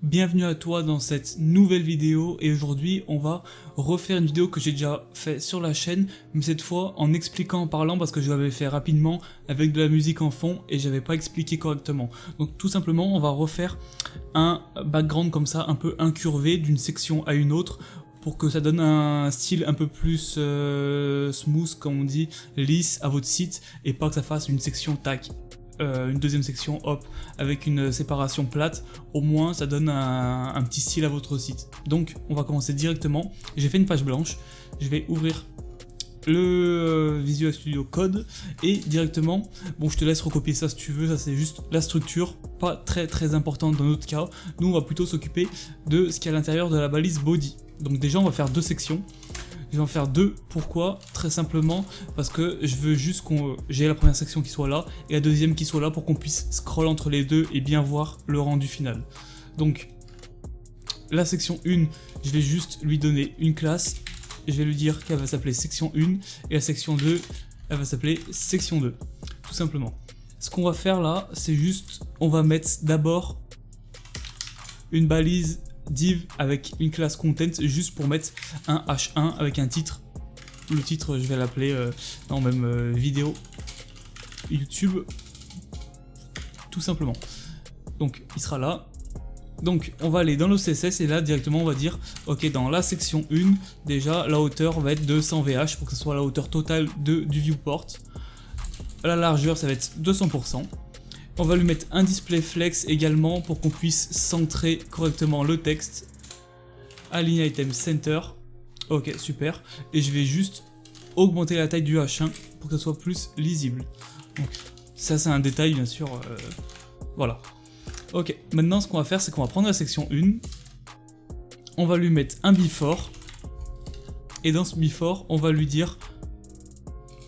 Bienvenue à toi dans cette nouvelle vidéo et aujourd'hui on va refaire une vidéo que j'ai déjà fait sur la chaîne, mais cette fois en expliquant, en parlant, parce que je l'avais fait rapidement avec de la musique en fond et j'avais pas expliqué correctement. Donc tout simplement on va refaire un background comme ça un peu incurvé d'une section à une autre pour que ça donne un style un peu plus smooth, comme on dit, lisse à votre site, et pas que ça fasse une section tac. Une deuxième section hop avec une séparation plate. Au moins ça donne un petit style à votre site. Donc on va commencer directement. J'ai fait une page blanche, je vais ouvrir le Visual Studio Code et directement, bon je te laisse recopier ça si tu veux, ça c'est juste la structure, pas très importante dans notre cas. Nous on va plutôt s'occuper de ce qu'il y a à l'intérieur de la balise body. Donc déjà on va faire deux sections. Je vais en faire deux, pourquoi? Très simplement parce que je veux juste j'ai la première section qui soit là et la deuxième qui soit là pour qu'on puisse scroll entre les deux et bien voir le rendu final. Donc la section 1, je vais juste lui donner une classe, je vais lui dire qu'elle va s'appeler section 1 et la section 2, elle va s'appeler section 2, tout simplement. Ce qu'on va faire là, c'est juste, on va mettre d'abord une balise div avec une classe content juste pour mettre un h1 avec un titre. Le titre je vais l'appeler vidéo YouTube tout simplement. Donc il sera là. Donc on va aller dans le CSS et là directement on va dire ok, dans la section 1 déjà la hauteur va être de 100 VH pour que ce soit la hauteur totale du viewport. La largeur ça va être 200%. On va lui mettre un display flex également pour qu'on puisse centrer correctement le texte. Align item center. Ok, super. Et je vais juste augmenter la taille du H1 pour que ce soit plus lisible. Donc, ça c'est un détail bien sûr. Voilà. Ok, maintenant ce qu'on va faire c'est qu'on va prendre la section 1. On va lui mettre un before. Et dans ce before, on va lui dire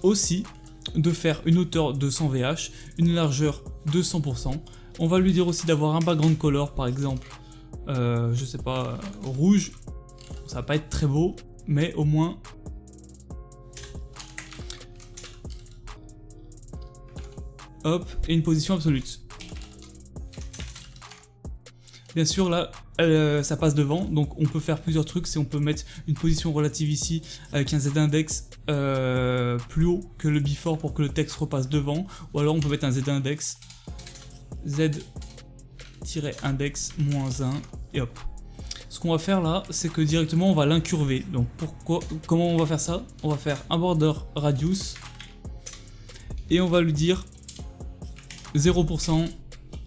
aussi de faire une hauteur de 100 VH, une largeur de 100%. On va lui dire aussi d'avoir un background color, par exemple, je sais pas, rouge. Ça va pas être très beau, mais au moins hop, et une position absolue. Bien sûr là ça passe devant, donc on peut faire plusieurs trucs. C'est on peut mettre une position relative ici avec un z-index plus haut que le before pour que le texte repasse devant, ou alors on peut mettre un z-index z-index -1 et hop. Ce qu'on va faire là, c'est que directement on va l'incurver. Donc comment on va faire ça? On va faire un border radius et on va lui dire 0%,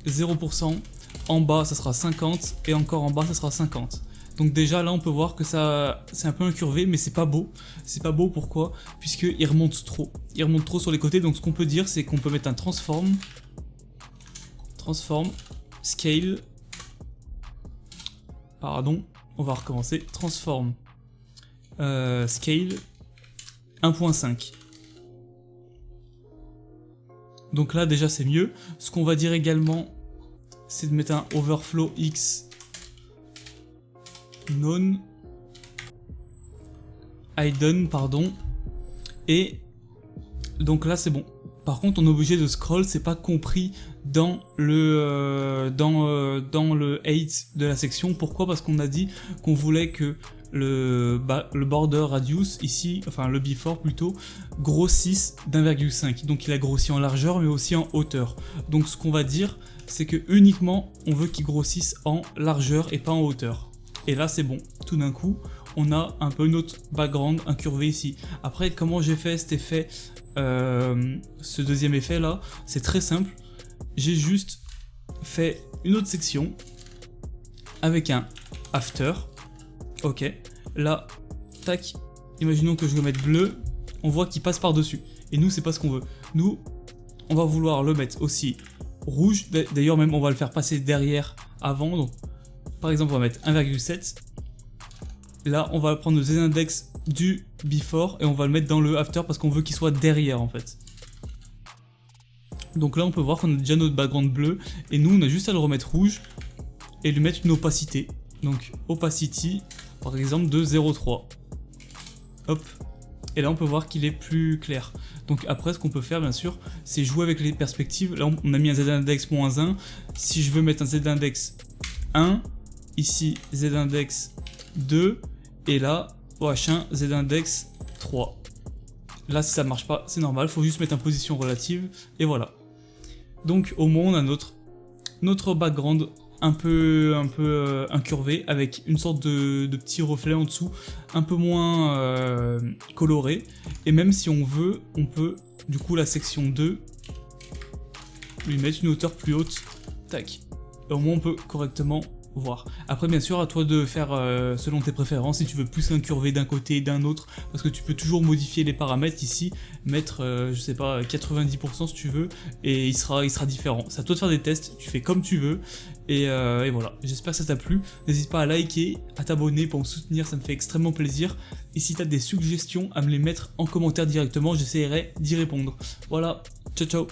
0%. En bas ça sera 50 et encore en bas ça sera 50. Donc déjà là on peut voir que ça c'est un peu incurvé, mais c'est pas beau. C'est pas beau, pourquoi? Puisqu'il remonte trop. Il remonte trop sur les côtés. Donc ce qu'on peut dire c'est qu'on peut mettre un transform scale. Pardon, on va recommencer. Transform scale 1.5. Donc là déjà c'est mieux. Ce qu'on va dire également, c'est de mettre un overflow x non hidden, pardon, et donc là c'est bon. Par contre on est obligé de scroll, c'est pas compris dans le 8 de la section. Pourquoi? Parce qu'on a dit qu'on voulait que le border radius ici, enfin le before plutôt, grossisse d'1,5. donc il a grossi en largeur mais aussi en hauteur. Donc ce qu'on va dire, c'est que uniquement on veut qu'il grossisse en largeur et pas en hauteur. Et là c'est bon, tout d'un coup on a un peu notre background incurvé ici. Après comment j'ai fait cet effet, ce deuxième effet là, c'est très simple. J'ai juste fait une autre section avec un after. Ok, là, tac, imaginons que je le mette bleu, on voit qu'il passe par dessus. Et nous c'est pas ce qu'on veut. Nous on va vouloir le mettre aussi rouge, d'ailleurs même on va le faire passer derrière avant. Donc par exemple on va mettre 1,7. Là on va prendre le z-index du before et on va le mettre dans le after parce qu'on veut qu'il soit derrière en fait. Donc là on peut voir qu'on a déjà notre background bleu et nous on a juste à le remettre rouge et lui mettre une opacité. Donc opacity par exemple de 0,3. Hop. Et là on peut voir qu'il est plus clair. Donc après ce qu'on peut faire bien sûr, c'est jouer avec les perspectives. Là on a mis un z-index -1. Si je veux mettre un z-index 1, ici z-index 2, et là, OH1, z-index 3. Là, si ça marche pas, c'est normal, faut juste mettre en position relative, et voilà. Donc au moins on a notre background un peu incurvé, avec une sorte de petit reflet en dessous, un peu moins coloré, et même si on veut, on peut, du coup la section 2, lui mettre une hauteur plus haute, tac, et au moins on peut correctement voir. Après bien sûr à toi de faire selon tes préférences, si tu veux plus incurver d'un côté et d'un autre, parce que tu peux toujours modifier les paramètres ici, mettre je sais pas 90% si tu veux, et il sera différent. C'est à toi de faire des tests, tu fais comme tu veux, et voilà, j'espère que ça t'a plu. N'hésite pas à liker, à t'abonner pour me soutenir, ça me fait extrêmement plaisir, et si t'as des suggestions à me les mettre en commentaire directement, j'essaierai d'y répondre. Voilà, ciao ciao.